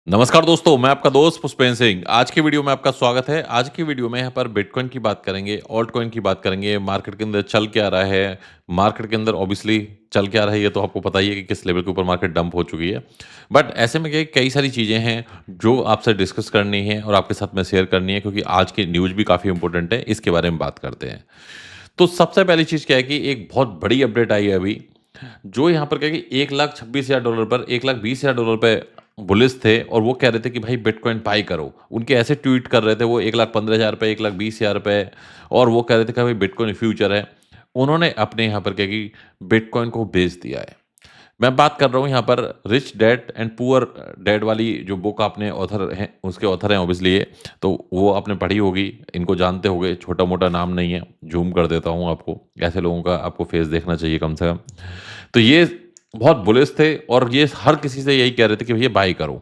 नमस्कार दोस्तों, मैं आपका दोस्त पुष्पेंद्र सिंह। आज की वीडियो में आपका स्वागत है। आज की वीडियो में यहाँ पर बिटकॉइन की बात करेंगे, ऑल्ट कॉइन की बात करेंगे, मार्केट के अंदर चल क्या रहा है, मार्केट के अंदर ऑब्वियसली चल क्या रहा है, ये तो आपको पता ही है कि किस लेवल के ऊपर मार्केट डंप हो चुकी है। बट ऐसे में क्या कई सारी चीज़ें हैं जो आपसे डिस्कस करनी है और आपके साथ में शेयर करनी है क्योंकि आज की न्यूज़ भी काफ़ी इंपॉर्टेंट है, इसके बारे में बात करते हैं। तो सबसे पहली चीज़ क्या है कि एक बहुत बड़ी अपडेट आई है अभी, जो यहाँ पर क्या है कि $1,26,000 पर $1,20,000 पे बुलिश थे और वो कह रहे थे कि भाई बिटकॉइन बाय करो। उनके ऐसे ट्वीट कर रहे थे वो 1,15,000 पे, 1,20,000 पे और वो कह रहे थे कि भाई बिटकॉइन फ्यूचर है। उन्होंने अपने यहाँ पर क्या कि बिटकॉइन को बेच दिया है। मैं बात कर रहा हूँ यहाँ पर rich dad and poor dad वाली जो बुक आपने ऑथर हैं उसके ऑथर हैं ऑब्वियसली ये, तो वो आपने पढ़ी होगी, इनको जानते होंगे, छोटा-मोटा नाम नहीं है, ज़ूम कर देता हूँ आपको, ऐसे लोगों का आपको फेस देखना चाहिए कम से कम। तो ये बहुत बुलिश थे और ये हर किसी से यही कह रहे थे कि भैया बाय करो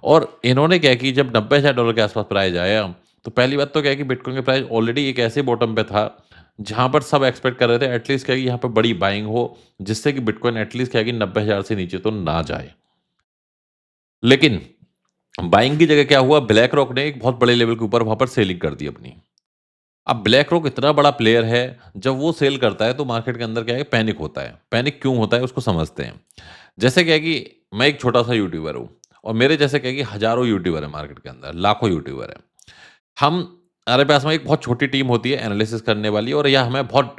और इन्होंने क्या कि जब $90,000 के आस-पास प्राइस आया, तो पहली बात तो क्या है कि बिटकॉइन का प्राइस ऑलरेडी एक ऐसे बॉटम पे था, जहाँ पर सब एक्सपेक्ट कर रहे थे एटलीस्ट क्या है कि यहाँ पे बड़ी बाइंग हो, जिससे कि बिटकॉइन एटलीस्ट क्या है कि 90,000 से नीचे तो ना जाए। लेकिन बाइंग की जगह क्या हुआ, ब्लैक रॉक ने एक बहुत बड़े लेवल के ऊपर वहाँ पर सेलिंग कर दी अपनी। अब ब्लैक रॉक इतना बड़ा प्लेयर है, जब वो सेल करता है तो मार्केट के अंदर क्या है पैनिक होता है। पैनिक क्यों होता है उसको समझते हैं। जैसे क्या है कि मैं एक छोटा-सा यूट्यूबर हूँ और मेरे जैसे क्या है कि हज़ारों यूट्यूबर हैं मार्केट के अंदर, लाखों यूट्यूबर हैं। हम हमारे पास में एक बहुत छोटी टीम होती है एनालिसिस करने वाली और या हमें बहुत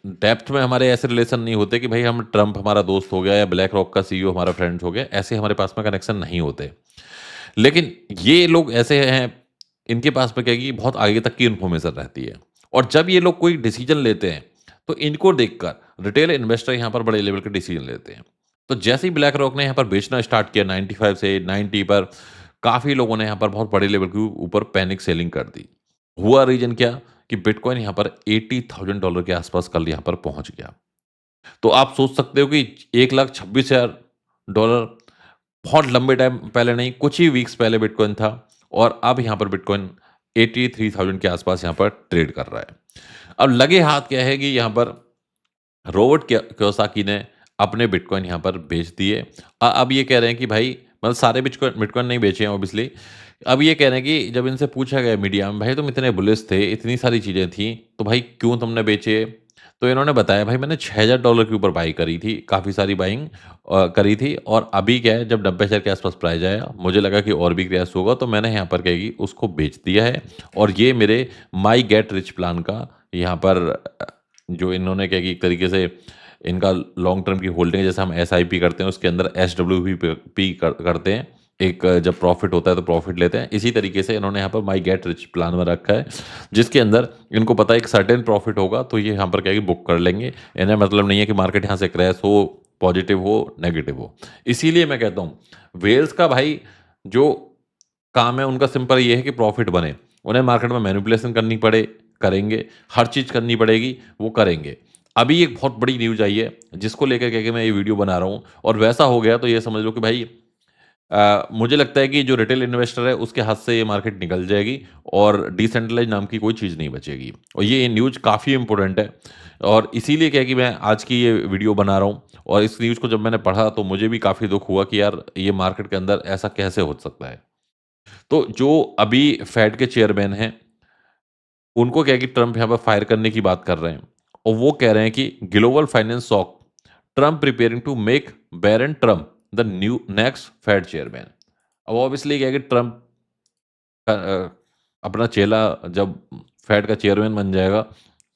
डेप्थ में हमारे ऐसे रिलेशन नहीं होते कि भाई हम ट्रम्प हमारा दोस्त हो गया या ब्लैक रॉक का सीईओ हमारा फ्रेंड्स हो गया, ऐसे हमारे पास में कनेक्शन नहीं होते। लेकिन ये लोग ऐसे हैं, इनके पास में क्या है कि बहुत आगे तक की इन्फॉर्मेशन रहती है और जब ये लोग कोई डिसीजन लेते हैं, तो इनको देखकर रिटेल इन्वेस्टर यहाँ पर बड़े लेवल के डिसीजन लेते हैं। तो जैसे ही ब्लैक रॉक ने यहाँ पर बेचना स्टार्ट किया 95 से 90 पर, काफ़ी लोगों ने यहाँ पर बहुत बड़े लेवल के ऊपर पैनिक सेलिंग कर दी। हुआ रीज़न क्या कि बिटकॉइन यहाँ पर $80,000 के आसपास कल यहाँ पर पहुँच गया। तो आप सोच सकते हो कि $1,26,000 बहुत लंबे टाइम पहले नहीं, कुछ ही वीक्स पहले बिटकॉइन था और अब यहाँ पर बिटकॉइन 83,000 के आसपास यहाँ पर ट्रेड कर रहा है। अब लगे हाथ क्या है कि यहाँ पर रॉबर्ट कियोसाकी ने अपने बिटकॉइन यहाँ पर बेच दिए। अब ये कह रहे हैं कि भाई मतलब सारे बिटकॉइन बिटकॉइन नहीं बेचे हैं ऑब्वियसली। अब ये कह रहे हैं कि जब इनसे पूछा गया मीडिया में, भाई तुम इतने बुलिश थे, इतनी सारी चीज़ें थी, तो भाई क्यों तुमने बेचे? तो इन्होंने बताया भाई मैंने $6,000 के ऊपर बाई करी थी, काफ़ी सारी बाइंग करी थी और अभी क्या है जब 90,000 के आसपास प्राइस आया, मुझे लगा कि और भी क्रैश होगा तो मैंने यहाँ पर क्या है कि उसको बेच दिया है और ये मेरे माई गेट रिच प्लान का यहाँ पर जो इन्होंने क्या है कि एक तरीके से इनका लॉन्ग टर्म की होल्डिंग है, जैसे हम एसआईपी करते हैं उसके अंदर एसडब्ल्यूपी पी करते हैं। एक जब प्रॉफिट होता है तो प्रॉफिट लेते हैं। इसी तरीके से इन्होंने यहाँ पर माई गेट रिच प्लान में रखा है, जिसके अंदर इनको पता है एक सर्टेन प्रॉफिट होगा तो ये यहाँ पर क्या है कि बुक कर लेंगे। इन्हें मतलब नहीं है कि मार्केट यहाँ से क्रैश हो, पॉजिटिव हो, नेगेटिव हो। इसीलिए मैं कहता हूँ वेल्स का भाई जो काम है उनका सिंपल ये है कि प्रॉफिट बने। उन्हें मार्केट में मैनिपुलेशन करनी पड़े, करेंगे। हर चीज़ करनी पड़ेगी, वो करेंगे। अभी एक बहुत बड़ी न्यूज़ आई है, जिसको लेकर के मैं ये वीडियो बना रहा हूँ और वैसा हो गया तो ये समझ लो कि भाई मुझे लगता है कि जो रिटेल इन्वेस्टर है उसके हाथ से ये मार्केट निकल जाएगी और डिसेंट्रलाइज़ नाम की कोई चीज़ नहीं बचेगी और ये न्यूज़ काफ़ी इम्पोर्टेंट है और इसीलिए क्या है कि मैं आज की ये वीडियो बना रहा हूँ और इस न्यूज़ को जब मैंने पढ़ा तो मुझे भी काफ़ी दुःख हुआ कि यार ये मार्केट के अंदर ऐसा कैसे हो सकता है। तो जो अभी फेड के चेयरमैन हैं, उनको क्या है कि ट्रम्प यहाँ पर फायर करने की बात कर रहे हैं और वो कह रहे हैं कि global finance shock, Trump preparing to make Barron Trump the new next Fed chairman. अब ऑब्वियसली क्या है कि ट्रम्प का अपना चेला जब फेड का चेयरमैन बन जाएगा,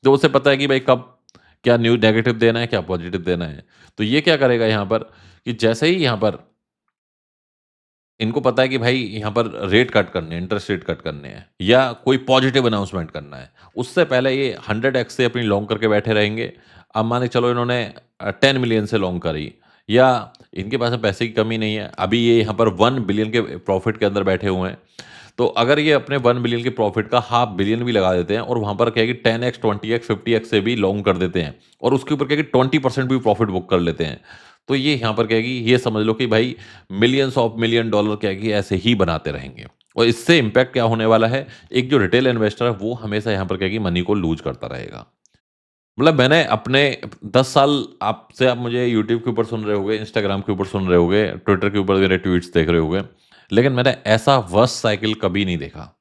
तो उसे पता है कि भाई कब क्या न्यू नेगेटिव देना है, क्या पॉजिटिव देना है। तो ये क्या करेगा यहाँ पर कि जैसे ही यहाँ पर इनको पता है कि भाई यहाँ पर रेट कट करने हैं, इंटरेस्ट रेट कट करने हैं या कोई पॉजिटिव अनाउंसमेंट करना है। उससे पहले ये 100x से अपनी लॉन्ग करके बैठे रहेंगे। अब मान के चलो इन्होंने 10 मिलियन से लॉन्ग करी या इनके पास में पैसे की कमी नहीं है। अभी ये यहाँ पर 1 बिलियन के प्रॉफिट के अंदर बैठे हुए हैं। तो अगर ये अपने 1 बिलियन के प्रॉफिट का हाफ बिलियन भी लगा देते हैं और वहाँ पर क्या है कि 10x, 20x, 50x से भी लॉन्ग कर देते हैं और उसके ऊपर क्या है कि 20% भी प्रॉफिट बुक कर लेते हैं। तो ये यहाँ पर क्या है कि ये समझ लो कि भाई मिलियंस ऑफ मिलियन डॉलर क्या है कि ऐसे ही बनाते रहेंगे और इससे इम्पैक्ट क्या होने वाला है, एक जो रिटेल इन्वेस्टर है वो हमेशा यहाँ पर क्या है कि मनी को लूज़ करता रहेगा। मतलब मैंने अपने 10 साल आप मुझे यूट्यूब के ऊपर सुन रहे होंगे, इंस्टाग्राम के ऊपर सुन रहे होंगे, ट्विटर के ऊपर मेरे ट्वीट्स देख रहे होंगे। लेकिन मैंने ऐसा वर्स्ट साइकिल कभी नहीं देखा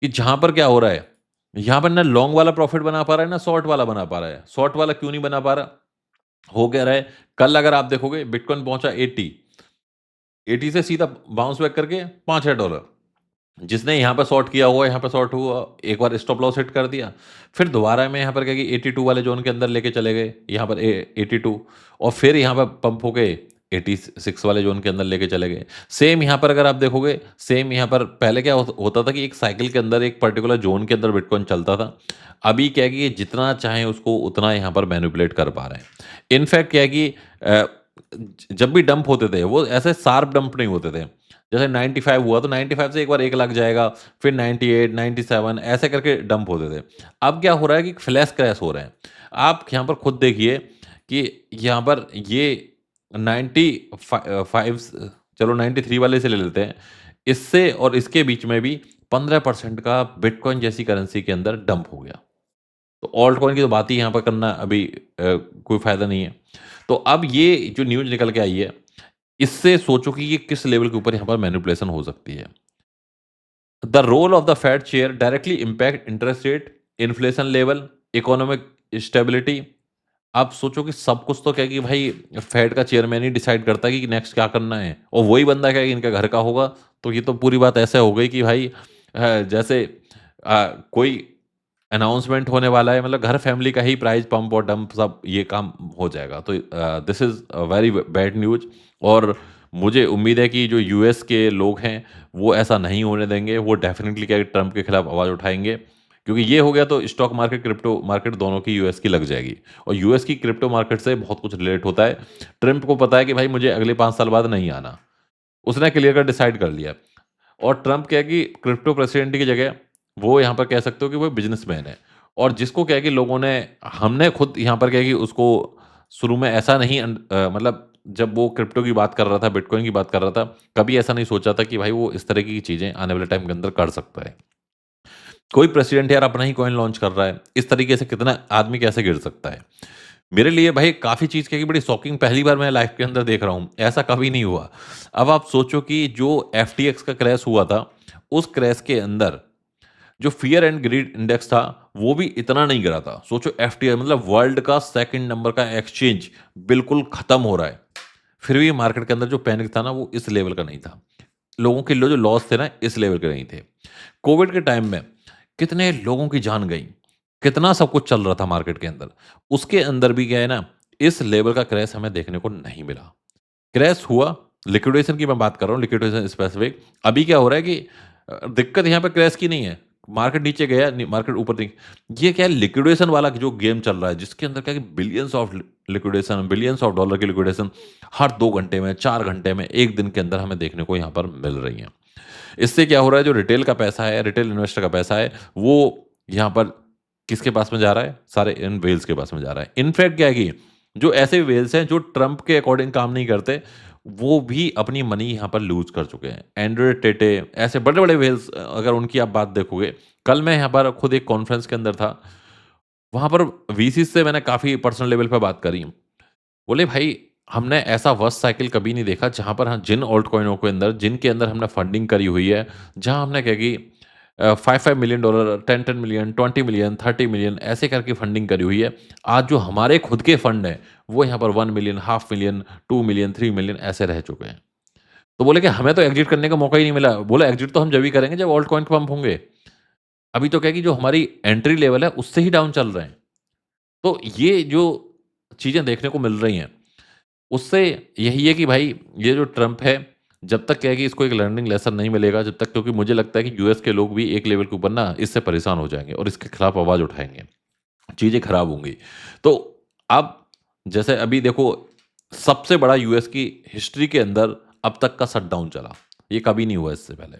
कि जहाँ पर क्या हो रहा है, यहाँ पर ना लॉन्ग वाला प्रॉफिट बना पा रहा है, ना शॉर्ट वाला बना पा रहा है। शॉर्ट वाला क्यों नहीं बना पा रहा? हो क्या रहा है, कल अगर आप देखोगे बिटकॉइन पहुँचा 80, 80 से सीधा बाउंस बैक करके $5000। जिसने यहाँ पर शॉर्ट किया हुआ, यहाँ पर शॉर्ट हुआ, एक बार स्टॉप लॉस हिट कर दिया, फिर दोबारा में यहाँ पर क्या कि 82 वाले ज़ोन के अंदर लेके चले गए, यहाँ पर 82, और फिर यहाँ पर पंप होके 86 वाले ज़ोन के अंदर लेके चले गए। सेम यहाँ पर अगर आप देखोगे, सेम यहाँ पर पहले क्या होता था कि एक साइकिल के अंदर एक पर्टिकुलर ज़ोन के अंदर बिटकॉइन चलता था। अभी क्या है कि ये जितना चाहें उसको उतना यहाँ पर मैनिपुलेट कर पा रहे हैं। इनफैक्ट क्या है कि जब भी डंप होते थे, वो ऐसे शार्प डंप नहीं होते थे। जैसे 95 हुआ तो 95 से एक बार 1 लाख जाएगा, फिर 98, 97 ऐसे करके डंप होते थे। अब क्या हो रहा है कि फ्लैश क्रैश हो रहे हैं। आप यहाँ पर खुद देखिए कि यहाँ पर ये 5 चलो 93 वाले से ले लेते हैं। इससे और इसके बीच में भी 15% का बिटकॉइन जैसी करेंसी के अंदर डंप हो गया। तो ऑल्ट कॉइन की तो बात ही यहाँ पर करना अभी कोई फ़ायदा नहीं है। तो अब ये जो न्यूज़ निकल के आई है, इससे सोचो कि ये किस लेवल के ऊपर यहाँ पर मैनिपुलेशन हो सकती है। The role of the Fed chair directly impact interest rate, inflation level, economic stability. आप सोचो कि सब कुछ तो क्या है कि भाई फेड का चेयरमैन ही डिसाइड करता है कि नेक्स्ट क्या करना है, और वही बंदा क्या है कि इनका घर का होगा। तो ये तो पूरी बात ऐसे हो गई कि भाई जैसे कोई अनाउंसमेंट होने वाला है, मतलब घर फैमिली का ही प्राइस पंप और डंप सब ये काम हो जाएगा। तो this is very bad news, और मुझे उम्मीद है कि जो यूएस के लोग हैं, वो ऐसा नहीं होने देंगे। वो डेफ़िनिटली क्या है, ट्रम्प के खिलाफ आवाज़ उठाएँगे, क्योंकि ये हो गया तो स्टॉक मार्केट, क्रिप्टो मार्केट दोनों की यूएस की लग जाएगी, और यूएस की क्रिप्टो मार्केट से बहुत कुछ रिलेट होता है। ट्रम्प को पता है कि भाई मुझे अगले 5 साल बाद नहीं आना। उसने क्लियर कट डिसाइड कर लिया। और ट्रम्प क्या है कि क्रिप्टो प्रेसिडेंट की जगह वो यहाँ पर कह सकते हो कि वो बिज़नेसमैन है। और जिसको क्या है कि लोगों ने, हमने खुद यहाँ पर क्या है कि उसको शुरू में ऐसा नहीं मतलब जब वो क्रिप्टो की बात कर रहा था, बिटकॉइन की बात कर रहा था, कभी ऐसा नहीं सोचा था कि भाई वो इस तरह की चीज़ें आने वाले टाइम के अंदर कर सकता है। कोई प्रेसिडेंट यार अपना ही कॉइन लॉन्च कर रहा है, इस तरीके से कितना आदमी कैसे गिर सकता है? मेरे लिए भाई काफ़ी चीज़ क्या है कि बड़ी शॉकिंग, पहली बार मैं लाइफ़ के अंदर देख रहा हूँ, ऐसा कभी नहीं हुआ। अब आप सोचो कि जो एफटीएक्स का क्रैश हुआ था, उस क्रैश के अंदर जो फ़ियर एंड ग्रीड इंडेक्स था, वो भी इतना नहीं गिरा था। सोचो एफटीआई मतलब वर्ल्ड का सेकंड नंबर का एक्सचेंज बिल्कुल ख़त्म हो रहा है। फिर भी मार्केट के अंदर जो पैनिक था ना, वो इस लेवल का नहीं था। लोगों के जो लॉस थे ना, इस लेवल के नहीं थे। कोविड के टाइम में कितने लोगों की जान गई, कितना सब कुछ चल रहा था मार्केट के अंदर। उसके अंदर भी क्या है ना, इस लेवल का क्रैश हमें देखने को नहीं मिला। क्रैश हुआ, लिक्विडेशन की मैं बात कर रहा हूँ, लिक्विडेशन स्पेसिफिक। अभी क्या हो रहा है कि दिक्कत यहाँ पे क्रैश की नहीं है, मार्केट नीचे गया, मार्केट ऊपर नहीं। ये क्या है, लिक्विडेशन वाला जो गेम चल रहा है, जिसके अंदर क्या है कि billions of liquidation, billions of dollar की लिक्विडेशन हर 2 घंटे में, 4 घंटे में, एक दिन के अंदर हमें देखने को यहाँ पर मिल रही है। इससे क्या हो रहा है, जो रिटेल का पैसा है, रिटेल इन्वेस्टर का पैसा है, वो यहाँ पर किसके पास में जा रहा है? सारे इन व्हेल्स के पास में जा रहा है। इनफैक्ट क्या है कि जो ऐसे व्हेल्स हैं जो ट्रम्प के अकॉर्डिंग काम नहीं करते, वो भी अपनी मनी यहाँ पर लूज़ कर चुके हैं। एंड्रयू टेटे, ऐसे बड़े-बड़े व्हेल्स, अगर उनकी आप बात देखोगे, कल मैं यहाँ पर खुद एक कॉन्फ्रेंस के अंदर था, वहाँ पर वीसीज़ से मैंने काफ़ी पर्सनल लेवल पे बात करी। बोले भाई, हमने ऐसा वर्स्ट साइकिल कभी नहीं देखा जहाँ पर हम जिन ऑल्ट कॉइनों के अंदर, जिनके अंदर हमने फंडिंग करी हुई है, जहाँ हमने क्या कि $5-5 मिलियन, 10-10 मिलियन, 20 मिलियन, 30 मिलियन ऐसे करके फंडिंग करी हुई है। आज जो हमारे खुद के फंड हैं, वो यहाँ पर 1 million, half million, 2 million, 3 million ऐसे रह चुके हैं। तो बोले कि हमें तो एग्ज़िट करने का मौका ही नहीं मिला। बोला एग्ज़िट तो हम जब ही करेंगे जब ऑल्ट कॉइन पंप होंगे। अभी तो क्या है कि जो हमारी एंट्री लेवल है, उससे ही डाउन चल रहे हैं। तो ये जो चीज़ें देखने को मिल रही हैं, उससे यही है कि भाई ये जो ट्रम्प है, जब तक क्या है कि इसको एक लर्निंग लेसन नहीं मिलेगा, जब तक, क्योंकि मुझे लगता है कि यूएस के लोग भी एक लेवल के ऊपर ना इससे परेशान हो जाएँगे और इसके खिलाफ आवाज़ उठाएँगे, चीज़ें खराब होंगी। तो अब जैसे अभी देखो, सबसे बड़ा यूएस की हिस्ट्री के अंदर अब तक का शटडाउन चला, ये कभी नहीं हुआ इससे पहले।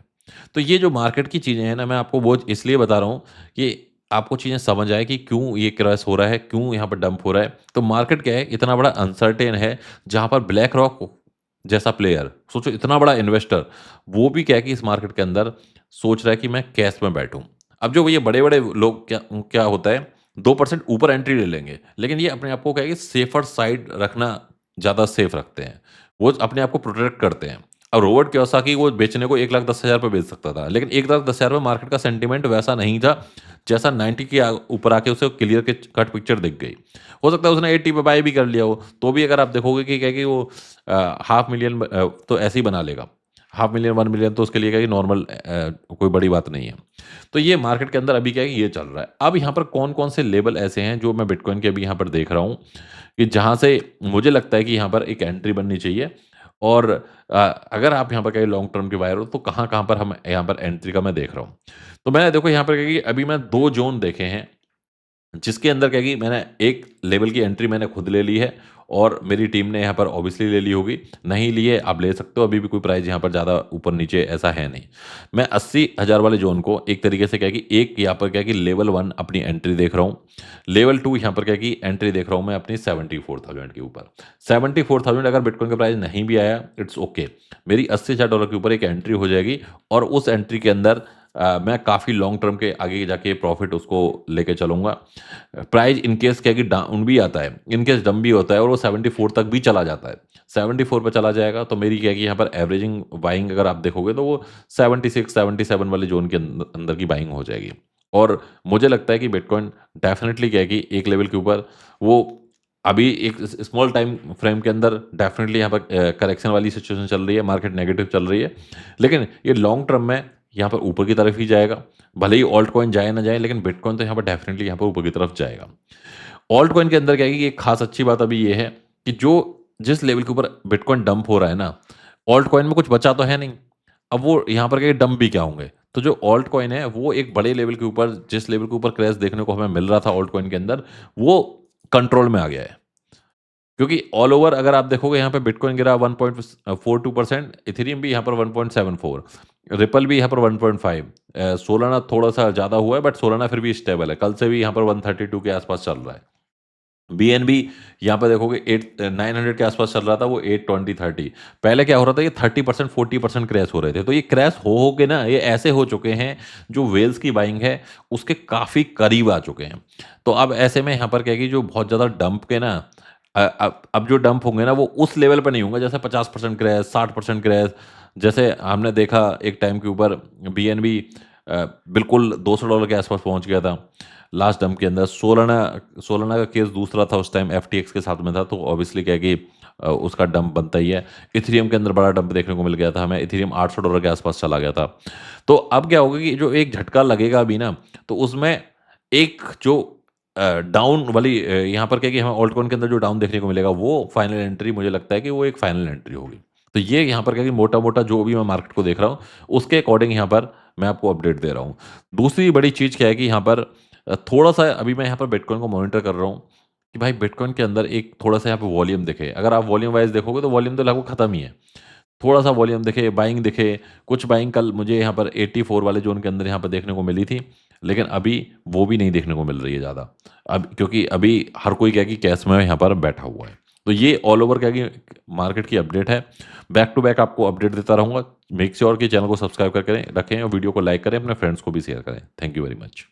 तो ये जो मार्केट की चीज़ें हैं ना, मैं आपको वो इसलिए बता रहा हूँ कि आपको चीज़ें समझ आए कि क्यों ये क्रैश हो रहा है, क्यों यहाँ पर डंप हो रहा है। तो मार्केट क्या है, इतना बड़ा अनसर्टेन है, जहाँ पर ब्लैक रॉक जैसा प्लेयर, सोचो इतना बड़ा इन्वेस्टर, वो भी क्या है कि इस मार्केट के अंदर सोच रहा है कि मैं कैश में बैठूँ। अब जो ये बड़े-बड़े लोग, क्या क्या होता है, 2% ऊपर एंट्री ले लेंगे, लेकिन ये अपने आप को क्या है कि सेफर साइड रखना ज़्यादा सेफ रखते हैं। वो अपने आप को प्रोटेक्ट करते हैं। अब रॉबर्ट कियोसाकी वो बेचने को 1,10,000 पे बेच सकता था, लेकिन 1,10,000 पे मार्केट का सेंटीमेंट वैसा नहीं था, जैसा 90 के ऊपर आके उसे क्लियर के कट पिक्चर दिख गई। हो सकता है उसने 80 पे बाय भी कर लिया हो, तो भी अगर आप देखोगे कि क्या है कि वो हाफ मिलियन तो ऐसे ही बना लेगा। हाफ मिलियन, 1 मिलियन तो उसके लिए क्या है कि नॉर्मल कोई बड़ी बात नहीं है। तो ये मार्केट के अंदर अभी क्या है कि ये चल रहा है। अब यहाँ पर कौन-कौन से लेवल ऐसे हैं जो मैं बिटकॉइन के अभी यहाँ पर देख रहा हूँ, कि जहाँ से मुझे लगता है कि यहाँ पर एक एंट्री बननी चाहिए और अगर आप यहाँ पर कहीं लॉन्ग टर्म के बायर हो तो कहाँ-कहाँ पर हम यहाँ पर एंट्री का मैं देख रहा हूँ। तो मैंने देखो यहाँ पर क्या है कि अभी मैं 2 ज़ोन देखे हैं, जिसके अंदर क्या है कि मैंने एक लेवल की एंट्री मैंने खुद ले ली है और मेरी टीम ने यहाँ पर ऑब्वियसली ले ली होगी। नहीं ली है, आप ले सकते हो, अभी भी कोई प्राइस यहाँ पर ज़्यादा ऊपर-नीचे ऐसा है नहीं। मैं 80,000 वाले ज़ोन को एक तरीके से क्या है कि एक यहाँ पर क्या है कि लेवल 1 अपनी एंट्री देख रहा हूँ। लेवल 2 यहाँ पर क्या है कि एंट्री देख रहा हूँ मैं अपनी 74,000 के ऊपर। 74,000 अगर बिटकॉइन का प्राइस नहीं भी आया, इट्स ओके। मेरी $80,000 के ऊपर एक एंट्री हो जाएगी और उस एंट्री के अंदर मैं काफ़ी लॉन्ग टर्म के आगे जाके प्रॉफ़िट उसको लेके चलूँगा। प्राइस इन केस क्या है कि डाउन भी आता है, इन केस डंप भी होता है और वो 74 तक भी चला जाता है। 74 पे चला जाएगा तो मेरी क्या है कि यहाँ पर एवरेजिंग बाइंग अगर आप देखोगे तो वो 76, 77 वाले ज़ोन के अंदर की बाइंग हो जाएगी। और मुझे लगता है कि बिटकॉइन डेफ़िनिटली क्या है कि एक लेवल के ऊपर वो अभी एक स्मॉल टाइम फ्रेम के अंदर डेफ़िनिटली यहाँ पर करेक्शन वाली सिचुएशन चल रही है, मार्केट नेगेटिव चल रही है। लेकिन ये लॉन्ग टर्म में यहाँ पर ऊपर की तरफ ही जाएगा। भले ही ऑल्ट कॉइन जाए ना जाए, लेकिन बिटकॉइन तो यहाँ पर डेफ़िनिटली यहाँ पर ऊपर की तरफ जाएगा। ऑल्ट कॉइन के अंदर क्या है कि एक खास अच्छी बात अभी ये है कि जो जिस लेवल के ऊपर बिटकॉइन डंप हो रहा है ना, ऑल्ट कॉइन में कुछ बचा तो है नहीं। अब वो यहाँ पर क्या है डंप भी क्या होंगे? तो जो ऑल्ट कॉइन है वो एक बड़े लेवल के ऊपर जिस लेवल के ऊपर क्रैश देखने को हमें मिल रहा था ऑल्ट कॉइन के अंदर, वो कंट्रोल में आ गया है। क्योंकि ऑल ओवर अगर आप देखोगे यहाँ पे बिटकॉइन गिरा 1.42%, इथेरियम भी यहाँ पर 1.74, रिपल भी यहाँ पर 1.5, सोलाना थोड़ा-सा ज़्यादा हुआ है बट सोलाना फिर भी स्टेबल है। कल से भी यहाँ पर 132 के आसपास चल रहा है। बीएनबी यहाँ पे देखोगे 900 के आसपास चल रहा था, वो 820, 30। पहले क्या हो रहा था, ये 30%, 40% क्रैश हो रहे थे। तो ये क्रैश हो के ना ये ऐसे हो चुके हैं, जो व्हेल्स की बाइंग है, उसके काफ़ी करीब आ चुके हैं। तो अब ऐसे में यहाँ पर क्या है कि जो बहुत ज़्यादा डंप के ना अब जो डंप होंगे ना, वो उस लेवल पे नहीं होंगे, जैसे 50% क्रैश, 60% क्रैश। जैसे हमने देखा एक टाइम के ऊपर बीएनबी बिल्कुल $200 के आसपास पहुँच गया था। लास्ट डंप के अंदर सोलाना सोलाना का केस दूसरा था, उस टाइम एफटीएक्स के साथ में था, तो ऑब्वियसली क्या है कि उसका डंप बनता ही है। इथेरियम के अंदर बड़ा डंप देखने को मिल गया था हमें, इथेरियम $800 के आसपास चला गया था। तो अब क्या होगा कि जो एक झटका लगेगा अभी ना, तो उसमें एक जो डाउन वाली यहाँ पर क्या है कि हमें ऑल्टकॉइन के अंदर जो डाउन देखने को मिलेगा, वो फाइनल एंट्री मुझे लगता है कि वो एक फाइनल एंट्री होगी। तो ये यहाँ पर क्या है कि मोटा-मोटा जो भी मैं मार्केट को देख रहा हूँ, उसके अकॉर्डिंग यहाँ पर मैं आपको अपडेट दे रहा हूँ। दूसरी बड़ी चीज़ क्या है कि यहाँ पर थोड़ा-सा अभी मैं यहाँ पर बिटकॉइन को मॉनिटर कर रहा हूँ, कि भाई बिटकॉइन के अंदर एक थोड़ा-सा यहाँ पे वॉल्यूम दिखे। अगर आप वॉल्यूम वाइज़ देखोगे तो वॉल्यूम तो लगभग खत्म ही है। थोड़ा-सा वॉल्यूम दिखे, बाइंग दिखे, कुछ बाइंग कल मुझे यहाँ पर 84 वाले ज़ोन के अंदर यहाँ पर देखने को मिली थी, लेकिन अभी वो भी नहीं देखने को मिल रही है ज़्यादा। अब क्योंकि अभी हर कोई क्या है कि कैश में यहाँ पर बैठा हुआ है। तो ये ऑल ओवर क्या है कि मार्केट की अपडेट है। बैक टू बैक आपको अपडेट देता रहूँगा। मेक श्योर कि चैनल को सब्सक्राइब करके रखें और वीडियो को लाइक करें, अपने फ्रेंड्स को भी शेयर करें। Thank you very much.